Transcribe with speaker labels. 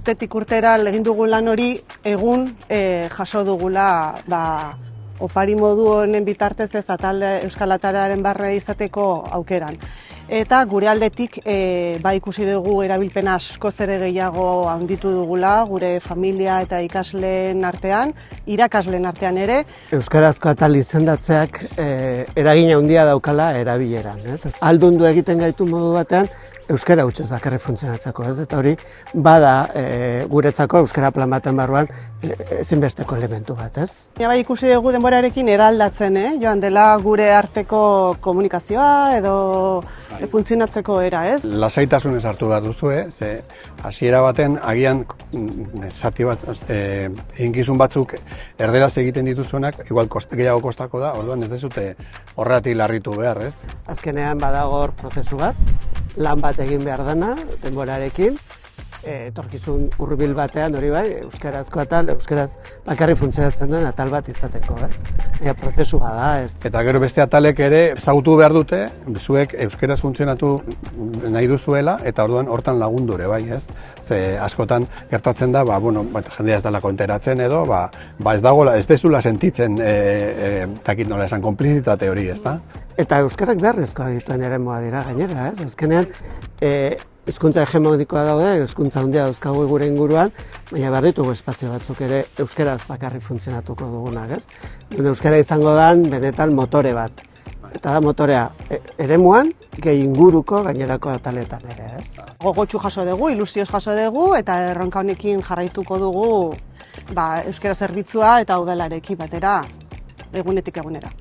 Speaker 1: urtetik urtera egin dugun lan hori egun jaso dugula opari modu honen bitartez ez Euskal Atararen barre izateko aukeran. Eta gure aldetik ikusi dugu erabilpena askoz ere gehiago handitu dugula, gure familia eta ikasleen artean, irakasleen artean ere.
Speaker 2: Euskarazko atal izendatzeak eragina handia daukala erabileran. Aldundu egiten gaitu modu batean, euskara hutsez bakarrik funtzionatzeko, ez? Eta hori bada guretzako euskara plan baten barruan ezinbesteko elementu bat, ez?
Speaker 1: Bai ikusi dugu denborarekin eraldatzen, joan dela gure arteko komunikazioa edo funtzionatzeko era, ez?
Speaker 3: Lasaitasunez hartu behar duzu, ze hasiera baten agian zati bat eginkizun batzuk erderaz egiten dituzuenak igual gehiago kostako da, orduan ez dezute horregatik larritu behar, ez?
Speaker 2: Azkenean badago hor prozesu bat, lan bat egin behar dena, denborarekin, etorkizun hurbil batean hori bai, euskarazko atal, euskaraz bakarrik funtzionatzen duen atal bat izateko, ez? Prozesu bada, ez?
Speaker 3: Eta gero beste atalek ere ezagutu behar dute, zuek euskaraz funtzionatu nahi duzuela, eta orduan hortan lagundu ere bai, ez? Ze askotan gertatzen da, jendea ez dalako enteratzen edo, ez dagoela, ez dezula sentitzen, takit nola esan, konplizitate hori, ez da?
Speaker 2: Eta euskarak beharrezkoa dituen eremoa dira gainera, ez? Azkenean, hizkuntza hegemonikoa daude, hizkuntza handia dauzkagu gure inguruan, baina behar ditugu espazio batzuk ere euskaraz bakarrik funtzionatuko dugunak, ez? Euskara izango dan benetan motore bat. Eta da motorea eremuan, gehi inguruko gainerako ataletan ere, ez?
Speaker 1: Gogotsu jaso dugu, ilusioz jaso dugu, eta erronka honekin jarraituko dugu euskara zerbitzua eta udalarekin batera egunetik egunera.